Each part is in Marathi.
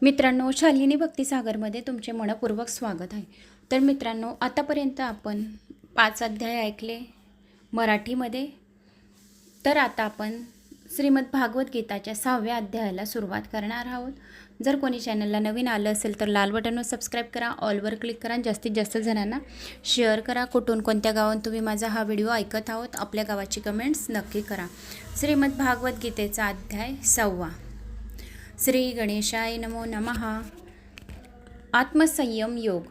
मित्रांनो, शालिनी भक्तिसागरमध्ये तुमचे मनपूर्वक स्वागत आहे. तर मित्रांनो, आतापर्यंत आपण 5 अध्याय ऐकले मराठीमध्ये. तर आता आपण श्रीमद भागवत गीताच्या 6व्या अध्यायाला सुरुवात करणार आहोत. जर कोणी चॅनलला नवीन आलं असेल तर लाल बटनवर सबस्क्राईब करा, ऑलवर क्लिक करा, जास्तीत जास्त जणांना शेअर करा. कुठून कोणत्या गावात तुम्ही माझा हा व्हिडिओ ऐकत आहोत, आपल्या गावाची कमेंट्स नक्की करा. श्रीमद भागवत गीतेचा अध्याय 6. श्री गणेशाय नमो नमः. आत्मसंयम योग.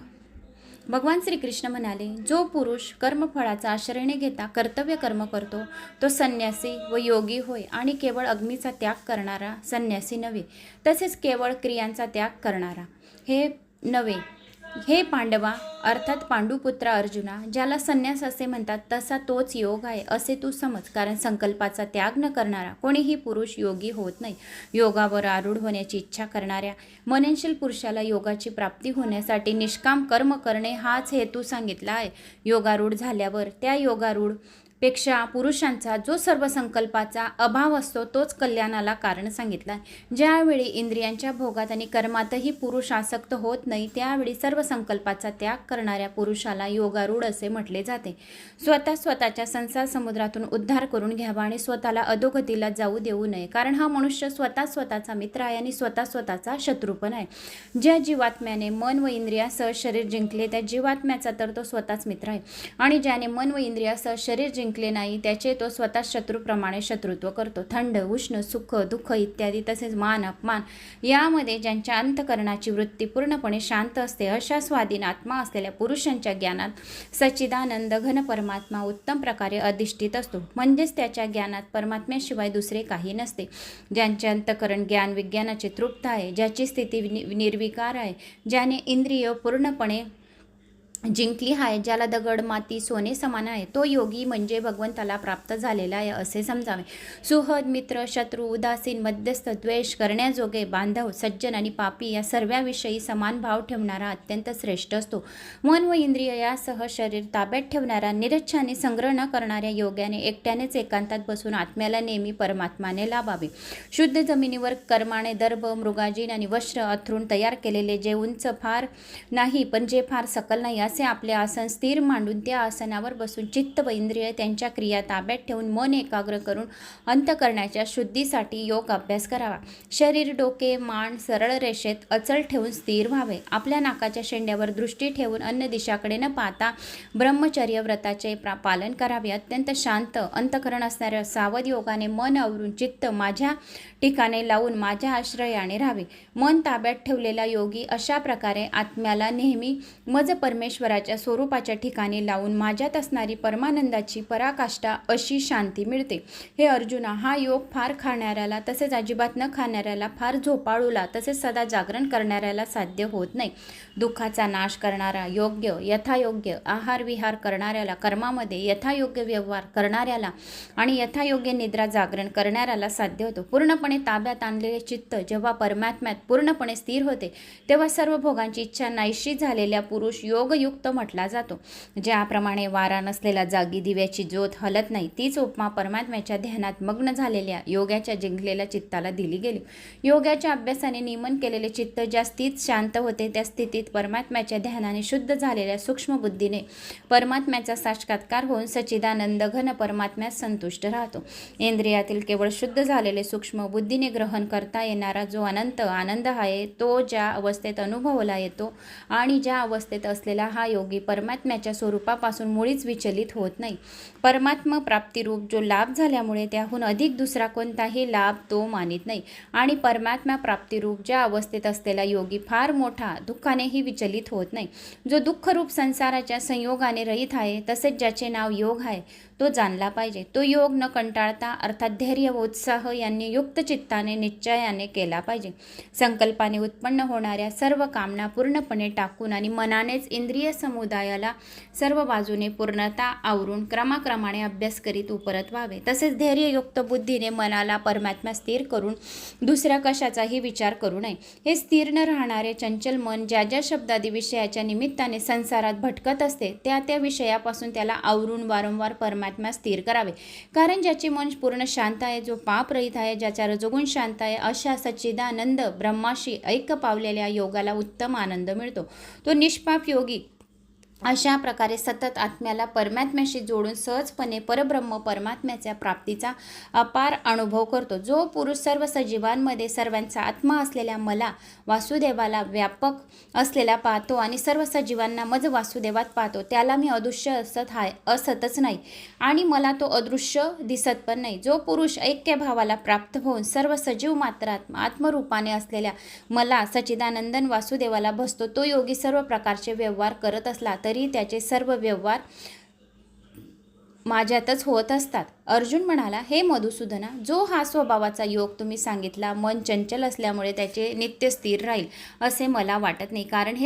भगवान श्रीकृष्ण म्हणाले, जो पुरुष कर्मफळाचा आश्रय न घेता कर्तव्य कर्म करतो तो संन्यासी व योगी होय, आणि केवळ अग्नीचा त्याग करणारा संन्यासी नव्हे, तसेच केवळ क्रियांचा त्याग करणारा हे नव्हे. हे पांडवा, अर्थात पांडुपुत्रा अर्जुना, ज्याला संन्यास असे म्हणतात तसा तोच योग आहे असे तू समज. कारण संकल्पाचा त्याग न करणारा कोणीही पुरुष योगी होत नाही. योगावर आरूढ होण्याची इच्छा करणाऱ्या मननशील पुरुषाला योगाची प्राप्ती होण्यासाठी निष्काम कर्म करणे हाच हेतू सांगितला आहे. योगारूढ झाल्यावर त्या योगारूढ पेक्षा पुरुषांचा जो सर्व संकल्पाचा अभाव असतो तोच कल्याणाला कारण सांगितला. ज्यावेळी इंद्रियांच्या भोगात आणि कर्मातही पुरुष आसक्त होत नाही, त्यावेळी सर्व संकल्पाचा त्याग करणाऱ्या पुरुषाला योगारूढ असे म्हटले जाते. स्वतःच्या संसार समुद्रातून उद्धार करून घ्यावा आणि स्वतःला अधोगतीला जाऊ देऊ नये. कारण हा मनुष्य स्वतःचा मित्र आहे आणि स्वतःचा शत्रू पण आहे. ज्या जीवात्म्याने मन व इंद्रियासह शरीर जिंकले त्या जीवात्म्याचा तर तो स्वतःच मित्र आहे, आणि ज्याने मन व इंद्रियासह शरीर जिंकले नाही त्याचे तो स्वतः शत्रूप्रमाणे शत्रुत्व करतो. थंड, उष्ण, सुख, दुःख इत्यादी, तसेच मान अपमान यामध्ये ज्यांच्या अंतःकरणाची वृत्ती पूर्णपणे शांत असते, अशा स्वाधीन आत्मा असलेल्या पुरुषांच्या ज्ञानात सच्चिदानंद घन परमात्मा उत्तम प्रकारे अधिष्ठित असतो. म्हणजेच त्याच्या ज्ञानात परमात्म्याशिवाय दुसरे काही नसते. ज्यांचे अंतःकरण ज्ञान विज्ञानाचे तृप्त आहे, ज्याची स्थिती निर्विकार आहे, ज्याने इंद्रिय पूर्णपणे जिंकली आहे, ज्याला दगड, माती, सोने समान आहे, तो योगी म्हणजे भगवंताला प्राप्त झालेला आहे असे समजावे. सुहद, मित्र, शत्रू, उदासीन, मध्यस्थ, द्वेष करण्याजोगे, बांधव, सज्जन आणि पापी या सर्वांविषयी समान भाव ठेवणारा अत्यंत श्रेष्ठ असतो. मन व इंद्रिय यासह शरीर ताब्यात ठेवणारा, निरच्छाने संग्रह न करणाऱ्या योग्याने एकट्यानेच एकांतात बसून आत्म्याला नेहमी परमात्माने लाभावे. शुद्ध जमिनीवर कर्माने दर्भ, मृगाजीन आणि वस्त्र अथरून तयार केलेले, जे उंच फार नाही पण जे फार सकल नाही असे आपले आसन स्थिर मांडून त्या आसनावर बसून चित्त व इंद्रिय त्यांच्या क्रिया ताब्यात ठेवून मन एकाग्र करून अंतःकरणाच्या शुद्धीसाठी योग अभ्यास करावा. शरीर, डोके, मान सरळ रेषेत अचल ठेवून स्थिर व्हावे. आपल्या नाकाच्या शेंड्यावर दृष्टी ठेवून अन्य दिशाकडे न पाहता ब्रह्मचर्य व्रताचे पालन करावे. अत्यंत शांत अंतःकरण असणाऱ्या सावध योगाने मन आवरून चित्त माझ्या ठिकाणी लावून माझ्या आश्रयाने राहावे. मन ताब्यात ठेवलेला योगी अशा प्रकारे आत्म्याला नेहमी मज परमेश्वराच्या स्वरूपाच्या ठिकाणी लावून माझ्यात असणारी परमानंदाची पराकाष्ठा अशी शांती मिळते. हे अर्जुना, हा योग फार खाणाऱ्याला तसेच अजिबात न खाणाऱ्याला, फार झोपाळूला तसेच सदा जागरण करणाऱ्याला साध्य होत नाही. दुःखाचा नाश करणारा, योग्य यथायोग्य आहार विहार करणाऱ्याला, कर्मामध्ये यथायोग्य व्यवहार करणाऱ्याला आणि यथायोग्य निद्रा जागरण करणाऱ्याला साध्य होतो. पूर्णपणे ताब्यात आणलेले चित्त जेव्हा परमात्म्यात पूर्णपणे स्थिर होते तेव्हा सर्व भोगांची इच्छा नाहीशी झालेल्या पुरुष योगयुक्त म्हटला जातो. ज्याप्रमाणे वारा नसलेला जागी दिव्याची ज्योत हलत नाही, तीच उपमा परमात्म्याच्या ध्यानात मग्न झालेल्या योगाच्या जिंकलेल्या चित्ताला दिली गेली. योगाच्या अभ्यासाने नियमन केलेले चित्त ज्या स्थितीत शांत होते त्या स्थितीत परमात्म्याच्या ध्यानाने शुद्ध झालेल्या सूक्ष्म बुद्धीने परमात्म्याचा साक्षात्कार होऊन सच्चिदानंद घन परमात्म्यात संतुष्ट राहतो. इंद्रियातील केवळ शुद्ध झालेले सूक्ष्म बुद्धीने ग्रहण करता येणारा जो अनंत आनंद आहे तो ज्या अवस्थेत अनुभवला येतो आणि ज्या अवस्थेत असलेला हा योगी परमात्म्याच्या स्वरूपापासून मुळीच विचलित होत नाही. परमात्मा प्राप्तिरूप जो लाभ झाल्यामुळे त्याहून अधिक दुसरा कोणताही लाभ तो मानित नाही. आणि परमात्मा प्राप्तिरूप ज्या अवस्थेत असलेला योगी फार मोठा दुःखानेही विचलित होत नाही. जो दुःखरूप संसाराच्या संयोगाने रहित आहे तसेच ज्याचे नाव योग आहे तो जाणला पाहिजे. तो योग न कंटाळता अर्थात धैर्य व उत्साह यांनी युक्त चित्ताने निश्चयाने केला पाहिजे. संकल्पाने उत्पन्न होणाऱ्या सर्व कामना पूर्णपणे टाकून आणि मनानेच इंद्रिय समुदायाला सर्व बाजूने पूर्णता आवरून क्रमाक्रमाने अभ्यास करीत उपरत व्हावे. तसेच धैर्ययुक्त बुद्धीने मनाला परमात्मा स्थिर करून दुसऱ्या कशाचाही विचार करू नये. हे स्थिर न राहणारे चंचल मन ज्या ज्या शब्दादी विषयाच्या निमित्ताने संसारात भटकत असते त्या त्या विषयापासून त्याला आवरून वारंवार परमात्मा परमात्मा स्थिर करावे. कारण ज्याचे मन पूर्ण शांत आहे, जो पापरहित आहे, ज्याचा रजोगुण शांत आहे, अशा सच्चिदानंद ब्रह्माशी ऐक्य पावलेल्या योगाला उत्तम आनंद मिळतो. तो निष्पाप योगी अशा प्रकारे सतत आत्म्याला परमात्म्याशी जोडून सहजपणे परब्रह्म परमात्म्याच्या प्राप्तीचा अपार अनुभव करतो. जो पुरुष सर्व सजीवांमध्ये सर्वांचा आत्मा असलेल्या मला वासुदेवाला व्यापक असलेला पाहतो आणि सर्व सजीवांना मज वासुदेवात पाहतो, त्याला मी अदृश्य असतच नाही आणि मला तो अदृश्य दिसत पण नाही. जो पुरुष ऐक्यभावाला प्राप्त होऊन सर्व सजीव मात्रात आत्मरूपाने असलेल्या मला सच्चिदानंदन वासुदेवाला भसतो, तो योगी सर्व प्रकारचे व्यवहार करत असला तरी त्याचे सर्व व्यवहार माझ्यातच होत असतात. अर्जुन म्हणाला, हे मधुसूदना, जो हा स्वभावाचा योग तुम्ही सांगितला, मन चंचल असल्यामुळे त्याचे नित्य स्थिर राहील असे मला वाटत नाही. कारण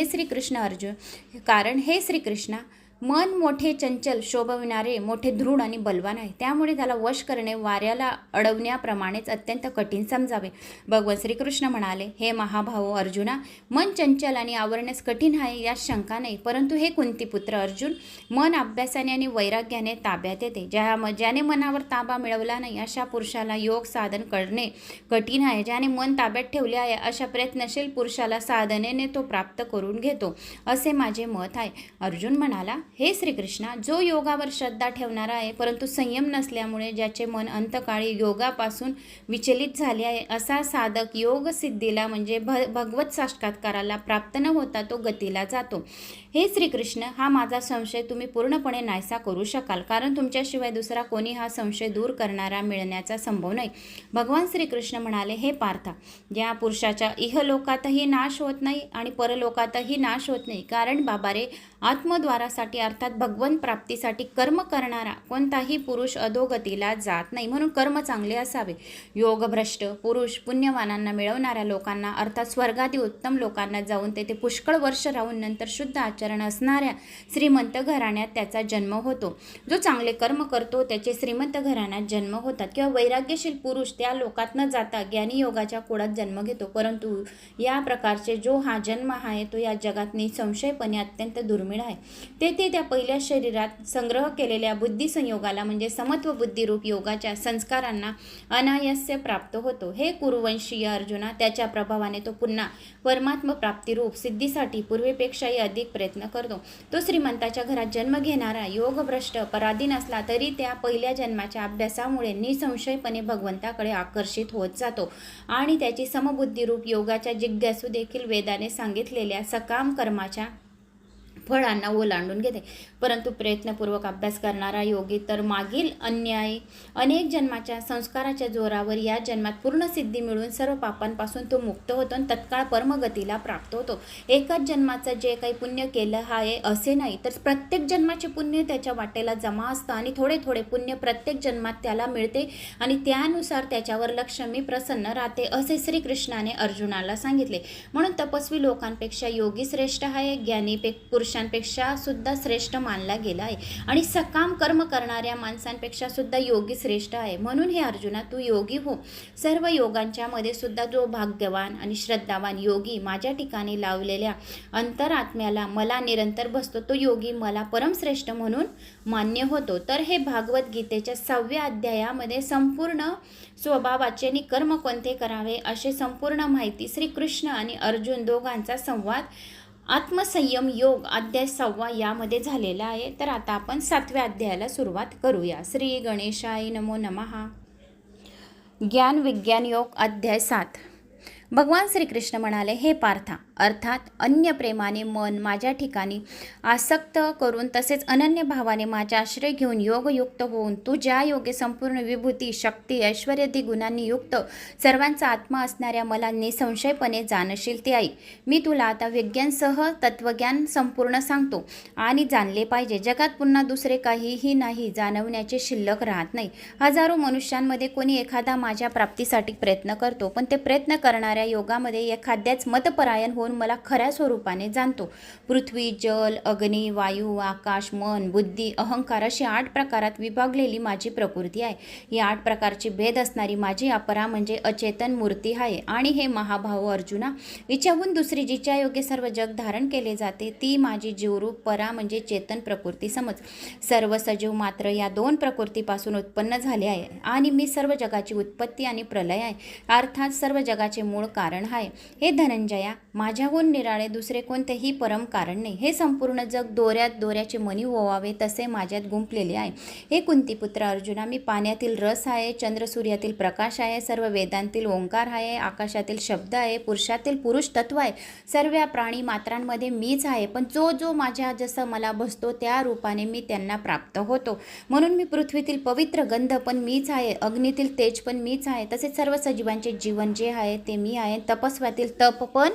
हे श्रीकृष्णा मन मोठे चंचल शोभविणारे मोठे दृढ आणि बलवान आहे. त्यामुळे त्याला वश करणे वाऱ्याला अडवण्याप्रमाणेच अत्यंत कठीण समजावे. भगवान श्रीकृष्ण म्हणाले, हे महाभाहो अर्जुना, मन चंचल आणि आवरण्यास कठीण आहे यात शंका नाही. परंतु हे कुंतीपुत्र अर्जुन, मन अभ्यासाने आणि वैराग्याने ताब्यात येते. ज्याने मनावर ताबा मिळवला नाही अशा पुरुषाला योग साधन करणे कठीण आहे. ज्याने मन ताब्यात ठेवले आहे अशा प्रयत्नशील पुरुषाला साधनेने तो प्राप्त करून घेतो असे माझे मत आहे. अर्जुन म्हणाला, हे श्रीकृष्णा, जो योगावर श्रद्धा ठेवणारा आहे परंतु संयम नसल्यामुळे ज्याचे मन अंतकाळी योगापासून विचलित झाले आहे, असा साधक योग सिद्धीला म्हणजे भगवत साक्षात्काराला प्राप्त न होता तो गतीला जातो. हे श्रीकृष्ण, हा माझा संशय तुम्ही पूर्णपणे नाहीसा करू शकाल, कारण तुमच्याशिवाय दुसरा कोणी हा संशय दूर करणारा मिळण्याचा संभव नाही. भगवान श्रीकृष्ण म्हणाले, हे पार्था, ज्या पुरुषाच्या इहलोकातही नाश होत नाही आणि परलोकातही नाश होत नाही, कारण बाबारे, आत्मद्वारासाठी अर्थात भगवंत प्राप्तीसाठी कर्म करणारा कोणताही पुरुष अधोगतीला जात नाही. म्हणून कर्म चांगले असावे. योगभ्रष्ट पुरुष पुण्यवानांना मिळवणाऱ्या लोकांना अर्थात स्वर्गादी उत्तम लोकांना जाऊन तेथे पुष्कळ वर्ष राहून नंतर शुद्ध आचरण असणाऱ्या श्रीमंत घराण्यात त्याचा जन्म होतो. जो चांगले कर्म करतो त्याचे श्रीमंत घराण्यात जन्म होतात. किंवा वैराग्यशील पुरुष त्या लोकात न जाता ज्ञानी योगाच्या कुळात जन्म घेतो. परंतु या प्रकारचे जो हा जन्म आहे तो या जगात निसंशयपणे अत्यंत दुर्मिळ आहे. तेथे त्या पहिल्या शरीरात संग्रह केलेल्या बुद्धी संयोगाला म्हणजे समत्व बुद्धिरूप योगाच्या संस्कारांना अनायास्य प्राप्त होतो. हे कुरुवंशीय अर्जुना, त्याच्या प्रभावाने तो पुन्हा परमात्म प्राप्तिरूप सिद्धीसाठी पूर्वीपेक्षाही अधिक प्रयत्न करतो. तो श्रीमंताच्या घरात जन्म घेणारा योगभ्रष्ट पराधीन असला तरी त्या पहिल्या जन्माच्या अभ्यासामुळे निसंशयपणे भगवंताकडे आकर्षित होत जातो आणि त्याची समबुद्धिरूप योगाच्या जिज्ञासू देखील वेदाने सांगितलेल्या सकाम कर्माच्या फळांना ओलांडून घेते. परंतु प्रयत्नपूर्वक अभ्यास करणारा योगी तर मागील अनेक जन्माच्या संस्काराच्या जोरावर या जन्मात पूर्ण सिद्धी मिळून सर्व पापांपासून तो मुक्त होतो आणि तत्काळ परमगतीला प्राप्त होतो. एकाच जन्माचं जे काही पुण्य केलं आहे असे नाही, तर प्रत्येक जन्माचे पुण्य त्याच्या वाटेला जमा असतं आणि थोडे थोडे पुण्य प्रत्येक जन्मात त्याला मिळते आणि त्यानुसार त्याच्यावर लक्ष्मी प्रसन्न राहते असे श्रीकृष्णाने अर्जुनाला सांगितले. म्हणून तपस्वी लोकांपेक्षा योगी श्रेष्ठ आहे, ज्ञानी पुरुषांपेक्षा सुद्धा श्रेष्ठ मानला गेला आहे आणि सकाम कर्म करणाऱ्या माणसांपेक्षा सुद्धा योगी श्रेष्ठ आहे. म्हणून हे अर्जुना, तू योगी हो. सर्व योगांच्या मध्ये सुद्धा जो भाग्यवान आणि श्रद्धावान योगी माझ्या ठिकाणी लावलेल्या अंतरात्म्याला मला निरंतर बसतो, तो योगी मला परमश्रेष्ठ म्हणून मान्य होतो. तर हे भागवत गीतेच्या 6व्या अध्यायामध्ये संपूर्ण स्वभावाचे आणि कर्म कोणते करावे असे संपूर्ण माहिती श्रीकृष्ण आणि अर्जुन दोघांचा संवाद आत्मसंयम योग अध्याय 6 यामध्ये झालेला आहे. तर आता आपण 7व्या अध्यायाला सुरुवात करूया. श्री गणेशाय नमो नमः. ज्ञान विज्ञान योग अध्याय 7. भगवान श्रीकृष्ण म्हणाले, हे पार्था, अर्थात अन्य प्रेमाने मन माझ्या ठिकाणी आसक्त करून तसेच अनन्य भावाने माझा आश्रय घेऊन योगयुक्त होऊन तू ज्या योगे संपूर्ण विभूती शक्ती ऐश्वर्यादी गुणांनी युक्त सर्वांचा आत्मा असणाऱ्या मला निसंशयपणे जाणशील ते ऐक. मी तुला आता विज्ञानसह तत्वज्ञान संपूर्ण सांगतो आणि जाणले पाहिजे. जगात पुन्हा दुसरे काहीही नाही, जाणवण्याचे शिल्लक राहत नाही. हजारो मनुष्यांमध्ये कोणी एखादा माझ्या प्राप्तीसाठी प्रयत्न करतो, पण ते प्रयत्न करणाऱ्या योगामध्ये एखाद्याच मतपरायण होऊन होऊन मला खऱ्या स्वरूपाने जाणतो. पृथ्वी, जल, अग्नी, वायू, आकाश, मन, बुद्धी, अहंकार अशी 8 प्रकारात विभागलेली माझी प्रकृती आहे. ही 8 प्रकारची भेद असणारी माझी अपरा म्हणजे अचेतन मूर्ती आहे. आणि हे महाभाव अर्जुना, हिच्याहून दुसरी जिच्या योग्य सर्व जग धारण केले जाते ती माझी जीवरूप परा म्हणजे चेतन प्रकृती समज. सर्व सजीव मात्र या 2 प्रकृतीपासून उत्पन्न झाले आहे आणि मी सर्व जगाची उत्पत्ती आणि प्रलय आहे, अर्थात सर्व जगाचे मूळ कारण आहे. हे धनंजया, माझ्याहून निराळे दुसरे कोणतेही परम कारण नाही. हे संपूर्ण जग दोऱ्याचे मणी ओवावे तसे माझ्यात गुंफलेले आहे. हे कुंतीपुत्र अर्जुना, मी पाण्यातील रस आहे, चंद्रसूर्यातील प्रकाश आहे, सर्व वेदांतील ओंकार आहे, आकाशातील शब्द आहे, पुरुषातील पुरुष तत्व आहे. सर्व प्राणी मात्रांमध्ये मीच आहे, पण जो जो माझ्या जसं मला बसतो त्या रूपाने मी त्यांना प्राप्त होतो. म्हणून मी पृथ्वीतील पवित्र गंध पण मीच आहे, अग्नीतील तेज पण मीच आहे, तसेच सर्व सजीवांचे जीवन जे आहे ते मी आहे, तपस्वातील तप पण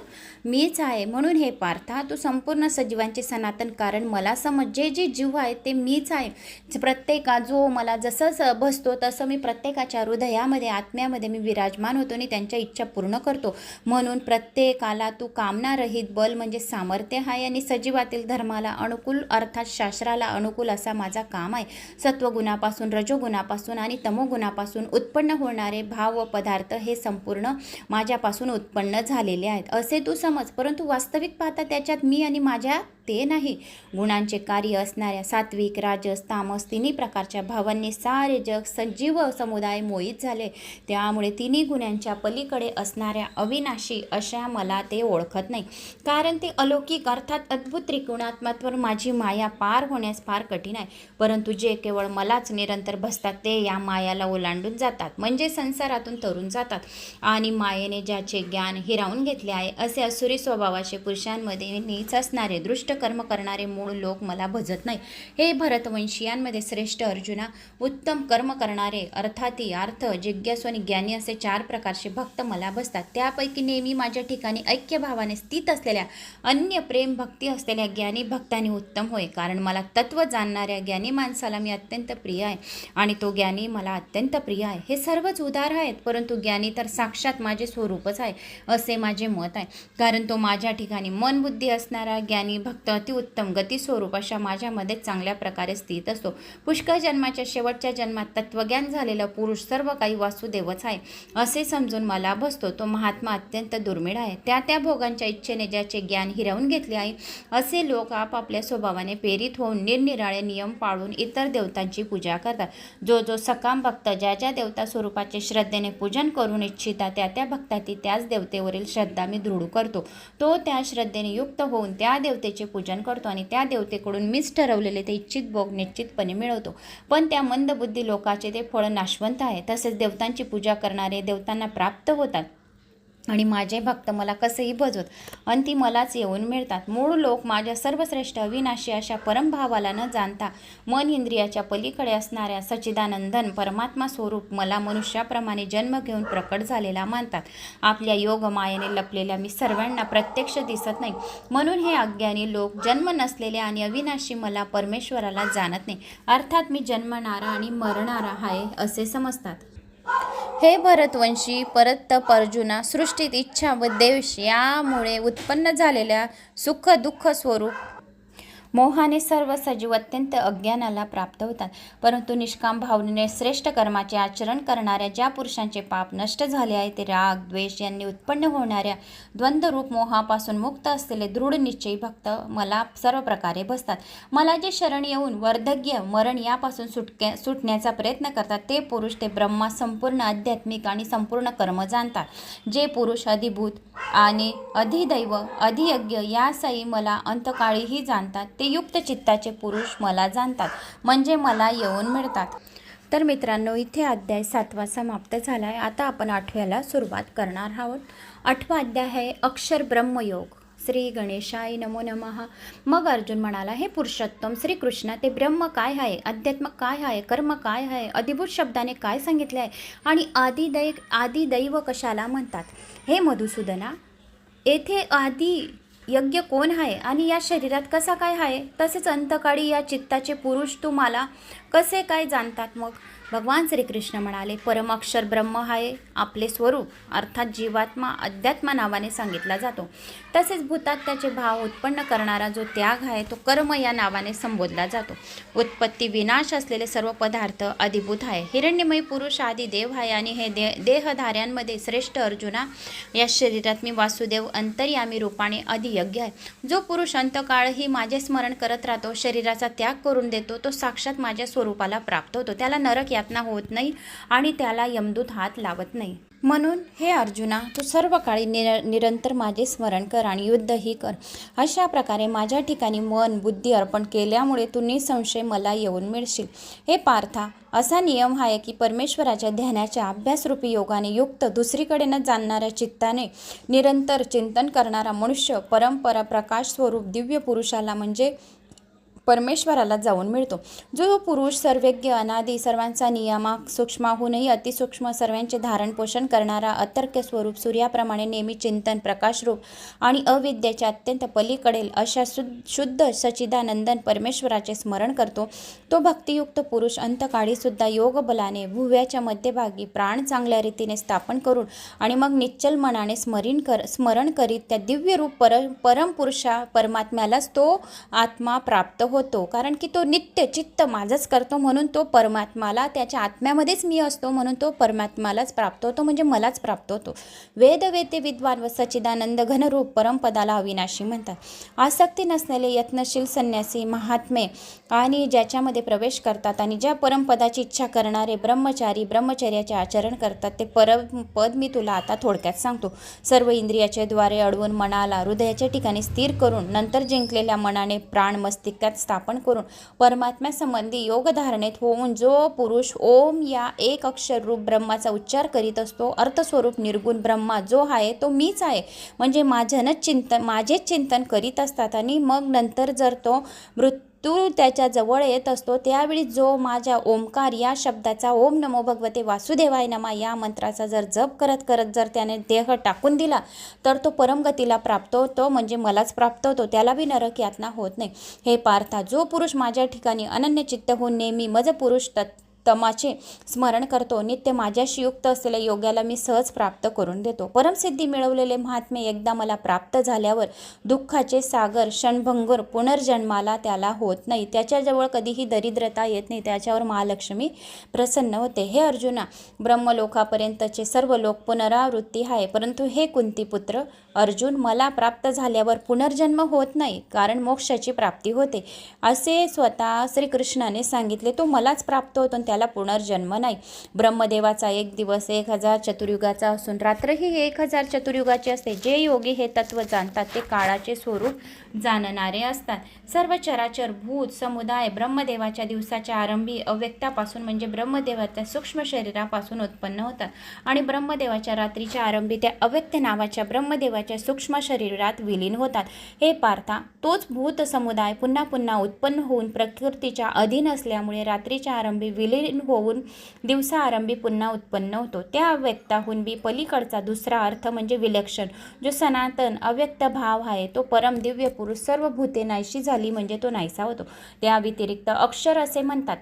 मीच आहे. म्हणून हे पार्था, तू संपूर्ण सजीवांचे सनातन कारण मला समज. जे जे जीव आहे ते मीच आहे. प्रत्येका जो मला जसं बसतो तसं मी प्रत्येकाच्या हृदयामध्ये आत्म्यामध्ये मी विराजमान होतो आणि त्यांच्या इच्छा पूर्ण करतो. म्हणून प्रत्येकाला तू कामनारहित बल म्हणजे सामर्थ्य आहे आणि सजीवातील धर्माला अनुकूल अर्थात शास्त्राला अनुकूल असा माझा काम आहे. सत्वगुणापासून, रजोगुणापासून आणि तमोगुणापासून उत्पन्न होणारे भाव व पदार्थ हे संपूर्ण माझ्यापासून उत्पन्न झालेले आहेत असे तू समज. परंतु वास्तविक पाहता त्याच्यात मी आणि माझ्या ते नाही. गुणांचे कार्य असणाऱ्या सात्विक, राजस, तामस तिन्ही प्रकारच्या भावांनी सारे जग सजीव समुदाय मोहित झाले. त्यामुळे तिन्ही गुणांच्या पलीकडे असणाऱ्या अविनाशी अशा मला ते ओळखत नाही, कारण ते अलौकिक अर्थात अद्भुत त्रिगुणात्मत्वावर माझी माया पार होण्यास फार कठीण आहे. परंतु जे केवळ मलाच निरंतर भसतात ते या मायाला ओलांडून जातात, म्हणजे संसारातून तरून जातात. आणि मायेने ज्याचे ज्ञान हिरावून घेतले आहे असे असुरी स्वभावाचे पुरुषांमध्ये नीच असणारे दृष्ट कर्म करणारे मूळ लोक मला भजत नाही. हे भरतवंशीयांमध्ये श्रेष्ठ अर्जुना, उत्तम कर्म करणारे अर्थाती अर्थ, जिज्ञासू आणि ज्ञानी असे 4 प्रकारचे भक्त मला भजतात. त्यापैकी नेहमी माझ्या ठिकाणी ऐक्यभावाने स्थित असलेल्या अन्य प्रेम भक्ती असलेल्या ज्ञानी भक्तांनी उत्तम होय, कारण मला तत्व जाणणाऱ्या ज्ञानी माणसाला मी अत्यंत प्रिय आहे आणि तो ज्ञानी मला अत्यंत प्रिय आहे. हे सर्वच उदार आहेत, परंतु ज्ञानी तर साक्षात माझे स्वरूपच आहे असे माझे मत आहे, कारण तो माझ्या ठिकाणी मन बुद्धी असणारा ज्ञानी भक्त अतिउत्तम गती स्वरूप अशा माझ्यामध्ये चांगल्या प्रकारे स्थित असतो. पुष्कळ जन्माच्या शेवटच्या जन्मात तत्वज्ञान झालेला पुरुष सर्व काही वासुदेवच आहे असे समजून मला भजतो. तो महात्मा अत्यंत दुर्मिळ आहे. त्या भोगांच्या इच्छेने ज्याचे ज्ञान हिरावून घेतले आहे असे लोक आपापल्या स्वभावाने प्रेरित होऊन निरनिराळे नियम पाळून इतर देवतांची पूजा करतात. जो सकाम भक्त ज्या देवता स्वरूपाचे श्रद्धेने पूजन करून इच्छिता त्या भक्ताती त्याच देवतेवरील श्रद्धा मी दृढ करतो. तो त्या श्रद्धेने युक्त होऊन त्या देवतेचे पूजन करतो आणि त्या देवतेकडून मीच ठरवलेले ते इच्छित भोग निश्चितपणे मिळवतो. पण त्या मंदबुद्धी लोकाचे ते फळ नाशवंत आहे. तसेच देवतांची पूजा करणारे देवतांना प्राप्त होतात आणि माझे भक्त मला कसेही भजवत आणि ती मलाच येऊन मिळतात. मूळ लोक माझ्या सर्वश्रेष्ठ अविनाशी अशा परमभावाला न जाणता मन इंद्रियाच्या पलीकडे असणाऱ्या सच्चिदानंदन परमात्मा स्वरूप मला मनुष्याप्रमाणे जन्म घेऊन प्रकट झालेला मानतात. आपल्या योग मायेने लपलेल्या मी सर्वांना प्रत्यक्ष दिसत नाही, म्हणून हे अज्ञानी लोक जन्म नसलेले आणि अविनाशी मला परमेश्वराला जाणत नाही, अर्थात मी जन्मणारा आणि मरणारा आहे असे समजतात. हे भरतवंशी परतप अर्जुना, सृष्टीत इच्छा व द्वेष यामुळे उत्पन्न झालेल्या सुख दुःख स्वरूप मोहाने सर्व सजीव अत्यंत अज्ञानाला प्राप्त होतात. परंतु निष्काम भावनेने श्रेष्ठ कर्माचे आचरण करणाऱ्या ज्या पुरुषांचे पाप नष्ट झाले आहे ते राग द्वेष यांनी उत्पन्न होणाऱ्या द्वंद्वरूप मोहापासून मुक्त असलेले दृढ निश्चयी भक्त मला सर्व प्रकारे भजतात. मला जे शरण येऊन वार्धक्य मरण यापासून सुटण्याचा प्रयत्न करतात ते पुरुष ते ब्रह्मा संपूर्ण आध्यात्मिक आणि संपूर्ण कर्म जाणतात. जे पुरुष अधिभूत आणि अधिदैव अधियज्ञ यासही मला अंतकाळीही जाणतात ते युक्त चित्ताचे पुरुष मला जाणतात, म्हणजे मला येऊन मिळतात. तर मित्रांनो, इथे अध्याय 7वा समाप्त झाला आहे. आता आपण 8व्याला सुरुवात करणार आहोत. 8वा अध्याय आहे अक्षर ब्रह्मयोग. श्री गणेशाय नमो नमः. मग अर्जुन म्हणाला, हे पुरुषोत्तम श्रीकृष्ण, ते ब्रह्म काय आहे, अध्यात्म काय आहे, कर्म काय आहे, अधिभूत शब्दाने काय सांगितले आहे आणि आदिदैव कशाला म्हणतात. हे मधुसूदना, येथे आदी यज्ञ कोण आहे आणि या शरीरात कसा काय आहे, तसेच अंतकाळी या चित्ताचे पुरुष तुम्हाला कसे काय जाणतात. मग भगवान श्रीकृष्ण म्हणाले, परम अक्षर ब्रह्म आहे आपले स्वरूप अर्थात जीवात्मा अध्यात्म नावाने सांगितला जातो. तसेच भूतात त्याचे भाव उत्पन्न करणारा जो त्याग आहे तो कर्म या नावाने संबोधला जातो. उत्पत्ती विनाश असलेले सर्व पदार्थ अधिभूत आहे. हिरण्यमयी पुरुष आदी देव आहे आणि हे देहधाऱ्यांमध्ये श्रेष्ठ अर्जुना, या शरीरात मी वासुदेव अंतर्यामी रूपाने अधियज्ञ आहे. जो पुरुष अंतकाळही माझे स्मरण करत राहतो, शरीराचा त्याग करून देतो, तो साक्षात माझ्या स्वरूपाला प्राप्त होतो. त्याला नरक यातना होत नाही आणि त्याला यमदूत हात लावत नाही. म्हणून हे अर्जुना, तू सर्व काळी निरंतर माझे स्मरण कर आणि युद्धही कर. अशा प्रकारे माझ्या ठिकाणी मन बुद्धी अर्पण केल्यामुळे तू निसंशय मला येऊन मिळशील. हे पार्था, असा नियम आहे की परमेश्वराच्या ध्यानाच्या अभ्यासरूपी योगाने युक्त दुसरीकडे न जाणणाऱ्या चित्ताने निरंतर चिंतन करणारा मनुष्य परंपरा प्रकाश स्वरूप दिव्य पुरुषाला म्हणजे परमेश्वराला जाऊन मिळतो. जो पुरुष सर्वज्ञ अनादी सर्वांचा नियामक सूक्ष्माहूनही अतिसूक्ष्म सर्वांचे धारण पोषण करणारा अतर्क्य स्वरूप सूर्याप्रमाणे नेहमी चिंतन प्रकाशरूप आणि अविद्येच्या अत्यंत पलीकडेल अशा शुद्ध सच्चिदानंदन परमेश्वराचे स्मरण करतो, तो भक्तियुक्त पुरुष अंतकाळी सुद्धा योग बलाने भुव्याच्या मध्यभागी प्राण चांगल्या रीतीने स्थापन करून आणि मग निश्चल मनाने स्मरण करीत त्या दिव्य रूप परमपुरुषा परमात्म्यालाच तो आत्मा प्राप्त होतो. कारण की तो नित्य चित्त माझंच करतो म्हणून तो परमात्माला, त्याच्या आत्म्यामध्येच मी असतो म्हणून तो परमात्मालाच प्राप्त होतो, म्हणजे मलाच प्राप्त होतो. वेदवेते विद्वान व सच्चिदानंद घनरूप परमपदाला अविनाशी म्हणतात. आसक्ती नसलेले यत्नशील संन्यासी महात्मे आणि ज्याच्यामध्ये प्रवेश करतात आणि ज्या परमपदाची इच्छा करणारे ब्रह्मचारी ब्रह्मचर्याचे आचरण करतात, ते परमपद मी तुला आता थोडक्यात सांगतो. सर्व इंद्रियाचे द्वारे अडवून मनाला हृदयाच्या ठिकाणी स्थिर करून नंतर जिंकलेल्या मनाने प्राण मस्तिष्कात स्थापन करून परमात्म्यासंबंधी योगधारणेत होऊन जो पुरुष ओम या एक अक्षर रूप ब्रह्माचा उच्चार करीत असतो, अर्थस्वरूप निर्गुण ब्रह्मा जो आहे तो मीच आहे म्हणजे माझेच चिंतन करीत असतात. आणि मग नंतर जर तो मृत्यू त्याच्या जवळ येत असतो, त्यावेळी जो माझ्या ओंकार या शब्दाचा ओम नमो भगवते वासुदेवाय नमा या मंत्राचा जर जप करत करत जर त्याने देह टाकून दिला तर तो परमगतीला प्राप्त होतो, म्हणजे मलाच प्राप्त होतो, त्याला बी नरक यातना होत नाही. हे पार्था, जो पुरुष माझ्या ठिकाणी अनन्य चित्त होऊन नेहमी मज पुरुष तमाचे स्मरण करतो, नित्य माझ्याशी युक्त असलेल्या योग्याला मी सहज प्राप्त करून देतो. परमसिद्धी मिळवलेले महात्मे एकदा मला प्राप्त झाल्यावर दुःखाचे सागर क्षणभंगुर पुनर्जन्माला त्याला होत नाही, त्याच्याजवळ कधीही दरिद्रता येत नाही, त्याच्यावर महालक्ष्मी प्रसन्न होते. हे अर्जुना, ब्रह्मलोकापर्यंतचे सर्व लोक पुनरावृत्ती आहे, परंतु हे कुंतीपुत्र अर्जुन, मला प्राप्त झाल्यावर पुनर्जन्म होत नाही, कारण मोक्षाची प्राप्ती होते असे स्वतः श्रीकृष्णाने सांगितले. तो मलाच प्राप्त होतो, त्याला पुनर्जन्म नाही. ब्रह्मदेवाचा एक दिवस 1000 चतुर्युगाचा असून रात्रही 1000 चतुर्युगाची असते. जे योगी हे तत्व जाणतात ते काळाचे स्वरूप जाणणारे असतात. सर्व चराचर भूत समुदाय ब्रह्मदेवाच्या दिवसाच्या आरंभी अव्यक्तापासून म्हणजे ब्रह्मदेवाच्या सूक्ष्म शरीरापासून उत्पन्न होतात आणि ब्रह्मदेवाच्या रात्रीच्या आरंभी त्या अव्यक्त नावाच्या ब्रह्मदेवाच्या सूक्ष्म शरीरात विलीन होतात. हे पार्था, तोच भूत समुदाय पुन्हा पुन्हा उत्पन्न होऊन प्रकृतीच्या अधीन असल्यामुळे रात्रीच्या आरंभी विलीन होऊन दिवसा आरंभी पुन्हा उत्पन्न होतो. त्या अव्यक्ताहून बी पलीकडचा दुसरा अर्थ म्हणजे विलक्षण जो सनातन अव्यक्त भाव आहे, तो परम दिव्य पुरुष सर्व भूते नाहीशी झाली म्हणजे तो नाहीसा होतो. त्या व्यतिरिक्त अक्षर असे म्हणतात,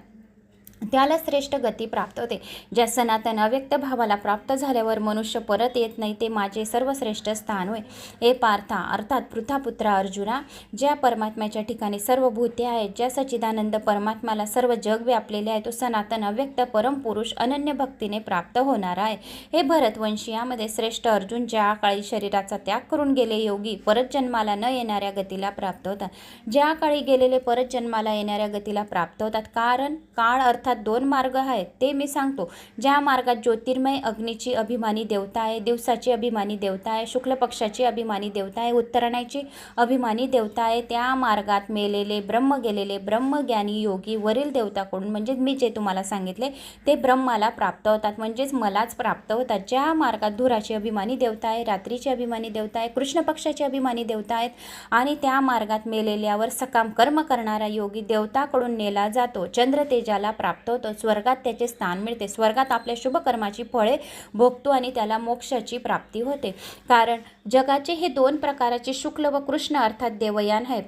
त्याला श्रेष्ठ गती प्राप्त होते. ज्या सनातन अव्यक्त भावाला प्राप्त झाल्यावर मनुष्य परत येत नाही, ते माझे सर्वश्रेष्ठ स्थान होय. हे पार्था अर्थात पृथापुत्रा अर्जुना, ज्या परमात्म्याच्या ठिकाणी सर्व भूते आहेत, ज्या सच्चिदानंद परमात्म्याला सर्व जग व्यापलेले आहे, तो सनातन अव्यक्त परम पुरुष अनन्य भक्तीने प्राप्त होणार आहे. हे भरतवंशीयामध्ये श्रेष्ठ अर्जुन, ज्या काळी शरीराचा त्याग करून गेले योगी परत जन्माला न येणाऱ्या गतीला प्राप्त होतात. ज्या काळी गेलेले परत जन्माला येणाऱ्या गतीला प्राप्त होतात, कारण काळ अर्थात 2 मार्ग आहेत ते मी सांगतो. ज्या मार्गात ज्योतिर्मय अग्नीची अभिमानी देवता आहे, दिवसाची अभिमानी देवता आहे, शुक्ल पक्षाची अभिमानी देवता आहे, उत्तरायणाची अभिमानी देवता आहे, त्या मार्गात मेलेले गेलेले ब्रह्मज्ञानी योगी वरील देवताकडून म्हणजे मी जे तुम्हाला सांगितले ते ब्रह्माला प्राप्त होतात, म्हणजेच मलाच प्राप्त होतात. ज्या मार्गात धुराची अभिमानी देवता आहे, रात्रीची अभिमानी देवता आहे, कृष्ण पक्षाची अभिमानी देवता आहेत आणि त्या मार्गात मेलेल्यावर सकाम कर्म करणारा योगी देवताकडून नेला जातो, चंद्र तेजाला प्राप्त प्राप्त होतो, स्वर्गात त्याचे स्थान मिळते, स्वर्गात आपल्या शुभकर्माची फळे भोगतो आणि त्याला मोक्षाची प्राप्ती होते. कारण जगाचे हे दोन प्रकारचे शुक्ल व कृष्ण अर्थात देवयान आहे.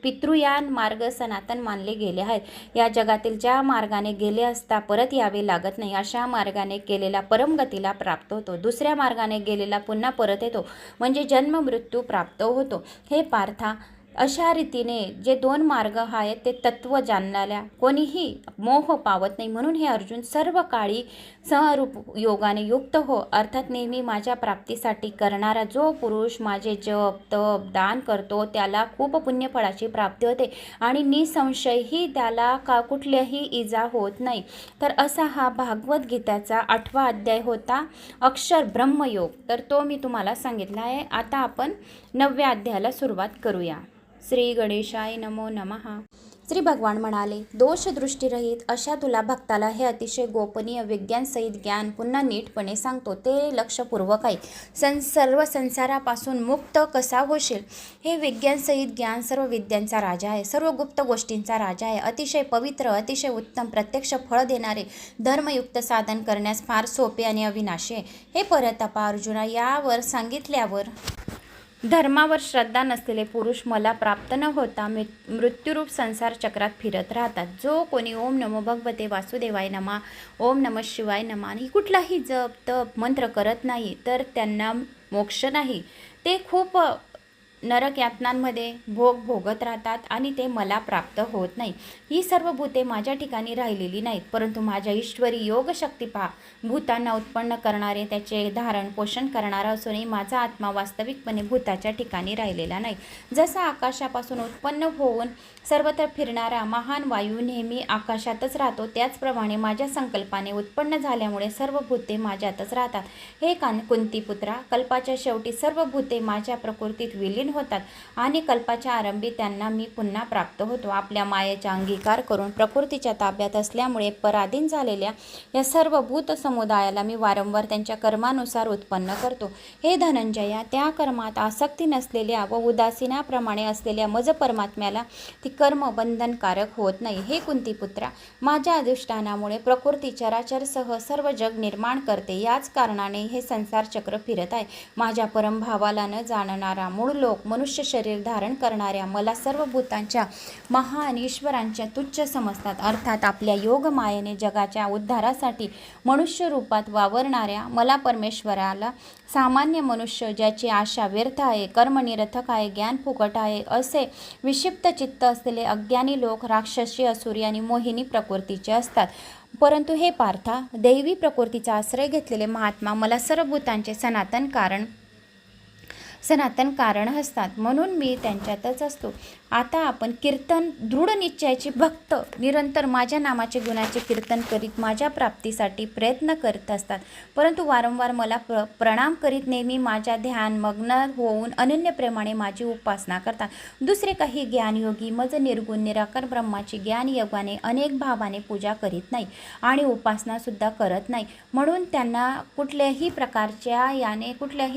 पितृयान मार्ग सनातन मानले गेले आहेत. या जगातील ज्या मार्गाने गेले असता परत यावे लागत नाही अशा मार्गाने केलेला परमगतीला प्राप्त होतो. दुसऱ्या मार्गाने गेलेला पुन्हा परत येतो म्हणजे जन्म मृत्यू प्राप्त होतो. हे पार्था, अशा रीतीने जे दोन मार्ग आहेत ते तत्व जाणणाऱ्या कोणीही मोह पावत नाही. म्हणून हे अर्जुन सर्व काळी सहरूप योगाने युक्त हो, अर्थात नेहमी माझ्या प्राप्तीसाठी करणारा जो पुरुष माझे जप तप दान करतो त्याला खूप पुण्यफळाची प्राप्ती होते आणि निसंशयही त्याला कुठल्याही इजा होत नाही. तर असा हा भागवत गीताचा 8वा अध्याय होता, अक्षर ब्रह्मयोग. तर तो मी तुम्हाला सांगितला आहे. आता आपण 9व्या अध्यायाला सुरुवात करूया. श्री गणेशाय नमो नमः. श्री भगवान म्हणाले, दोषदृष्टीरहित अशा तुला भक्ताला हे अतिशय गोपनीय विज्ञानसहित ज्ञान पुन्हा नीटपणे सांगतो. ते लक्षपूर्वक आहे. सर्व संसारापासून मुक्त कसा होशील? हे विज्ञानसहित ज्ञान सर्व विद्यांचा राजा आहे, सर्व गुप्त गोष्टींचा राजा आहे, अतिशय पवित्र, अतिशय उत्तम, प्रत्यक्ष फळ देणारे, धर्मयुक्त साधन करण्यास फार सोपे आणि अविनाशी आहे. हे परतपा अर्जुना, यावर सांगितल्यावर धर्मावर श्रद्धा नसलेले पुरुष मला प्राप्त न होता मृत्यूरूप संसार चक्रात फिरत राहतात. जो कोणी ओम नमो भगवते वासुदेवाय नमा, ओम नमः शिवाय नमा आणि कुठलाही जप तप मंत्र करत नाही तर त्यांना मोक्ष नाही. ते खूप नरक यातनांमध्ये भोग भोगत राहतात आणि ते मला प्राप्त होत नाही. ही सर्व भूते माझ्या ठिकाणी राहिलेली नाहीत, परंतु माझ्या ईश्वरी योग शक्ती पहा. भूतांना उत्पन्न करणारे, त्याचे धारण पोषण करणारा असूनही माझा आत्मा वास्तविकपणे भूताच्या ठिकाणी राहिलेला नाही. जसा आकाशापासून उत्पन्न होऊन सर्वत्र फिरणारा महान वायू नेहमी आकाशातच राहतो, त्याचप्रमाणे माझ्या संकल्पाने उत्पन्न झाल्यामुळे सर्व भूते माझ्यातच राहतात. हे कुंतीपुत्रा, कल्पाच्या शेवटी सर्व भूते माझ्या प्रकृतीत विलीन होतात आणि कल्पाच्या आरंभी त्यांना मी पुन्हा प्राप्त होतो. आपल्या मायेचा अंगीकार करून प्रकृतीच्या ताब्यात असल्यामुळे पराधीन झालेल्या या सर्व भूत समुदायाला मी वारंवार त्यांच्या कर्मानुसार उत्पन्न करतो. हे धनंजया, त्या कर्मात आसक्ती नसलेल्या व उदासीनाप्रमाणे असलेल्या मज परमात्म्याला ती कर्म बंधनकारक होत नाही. हे कुंतीपुत्रा, माझ्या अधिष्ठानामुळे प्रकृती चराचरसह सर्व जग निर्माण करते, याच कारणाने हे संसार चक्र फिरत आहे. माझ्या परमभावाला न जाणणारा मूळ लोक मनुष्य शरीर धारण करणाऱ्या मला सर्व भूतांच्या महान ईश्वरांच्या तुच्छ समजतात. अर्थात आपल्या योग मायेने जगाच्या उद्धारासाठी मनुष्य रूपात वावरणाऱ्या मला परमेश्वराला सामान्य मनुष्य, ज्याची आशा व्यर्थ आहे, कर्म निरर्थक आहे, ज्ञान फुकट आहे, असे विक्षिप्त चित्त असलेले अज्ञानी लोक राक्षसी, असुरी आणि मोहिनी प्रकृतीचे असतात. परंतु हे पार्था, दैवी प्रकृतीचा आश्रय घेतलेले महात्मा मला सर्व भूतांचे सनातन कारण असतात, म्हणून मी त्यांच्यातच असतो. आता आपण कीर्तन, दृढ निश्चयाचे भक्त निरंतर माझ्या नामाचे गुणाचे कीर्तन करीत माझ्या प्राप्तीसाठी प्रयत्न करत असतात, परंतु वारंवार मला प्रणाम करीत नेहमी माझ्या ध्यान मग्न होऊन अनन्यप्रमाणे माझी उपासना करतात. दुसरे काही ज्ञानयोगी मज निर्गुण निराकार ब्रह्माची ज्ञान योगाने अनेक भावाने पूजा करीत नाही आणि उपासना सुद्धा करत नाही. म्हणून त्यांना कुठल्याही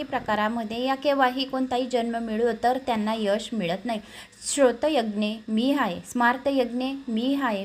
प्रकारामध्ये या केव्हाही कोणताही जन्म मिळो तर त्यांना यश मिळत नाही. श्रोतयज्ञे मी आहे, स्मार्तयज्ञे मी आहे,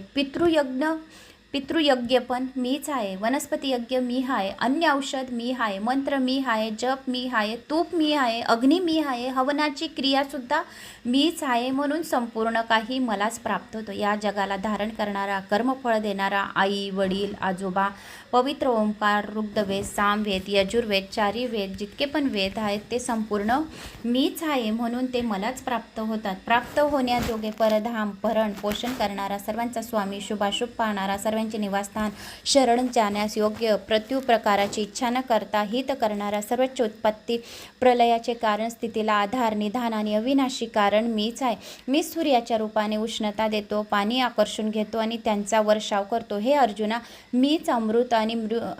पितृयज्ञ पण मीच आहे, वनस्पती यज्ञ मी आहे, अन्य औषध मी आहे, मंत्र मी आहे, जप मी आहे, तूप मी आहे, अग्नी मी आहे, हवनाची क्रियासुद्धा मीच आहे. म्हणून संपूर्ण काही मलाच प्राप्त होतो. या जगाला धारण करणारा, कर्मफळ देणारा, आई वडील आजोबा, पवित्र ओंकार, ऋग्वेद, सामवेद, यजुर्वेद, चारी वेद, जितके पण वेद आहेत ते संपूर्ण मीच आहे, म्हणून ते मलाच प्राप्त होतात. प्राप्त होण्याजोगे परधाम भरण पोषण करणारा, सर्वांचा स्वामी, शुभाशुभ पाहणारा, सर्वांचे निवासस्थान, शरण जाण्यास योग्य, प्रकाराची इच्छा न करता हित करणारा, सर्वोच्च उत्पत्ती, प्रलयाचे कारण, स्थितीला आधार, निधान आणि अविनाशी कारण मीच आहे. मी सूर्याच्या रूपाने उष्णता देतो, पाणी आकर्षून घेतो आणि त्यांचा वर्षाव करतो. हे अर्जुना, मीच अमृत आणि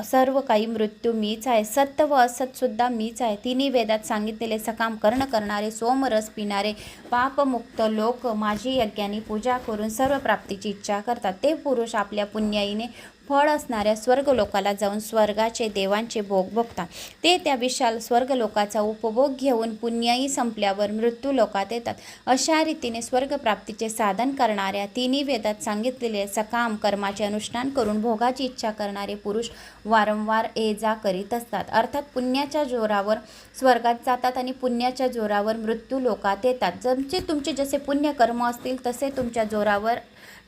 सर्व काही मृत्यू मीच आहे. सत्य व असत सुद्धा मीच आहे. तिन्ही वेदात सांगितलेले सकाम कर्ण करणारे, सोमरस पिणारे, पापमुक्त लोक माझी यज्ञाने पूजा करून सर्व प्राप्तीची इच्छा करतात. ते पुरुष आपल्या पुण्याईने फळ असणाऱ्या स्वर्गलोकाला जाऊन स्वर्गाचे देवांचे भोग भोगतात. ते त्या विशाल स्वर्गलोकाचा उपभोग घेऊन पुण्याई संपल्यावर मृत्यू लोकात येतात. अशा रीतीने स्वर्गप्राप्तीचे साधन करणाऱ्या तिन्ही वेदात सांगितलेले सकाम कर्माचे अनुष्ठान करून भोगाची इच्छा करणारे पुरुष वारंवार ये जा करीत असतात. अर्थात पुण्याच्या जोरावर स्वर्गात जातात आणि पुण्याच्या जोरावर मृत्यू लोकात येतात. तुमचे जसे पुण्य कर्म असतील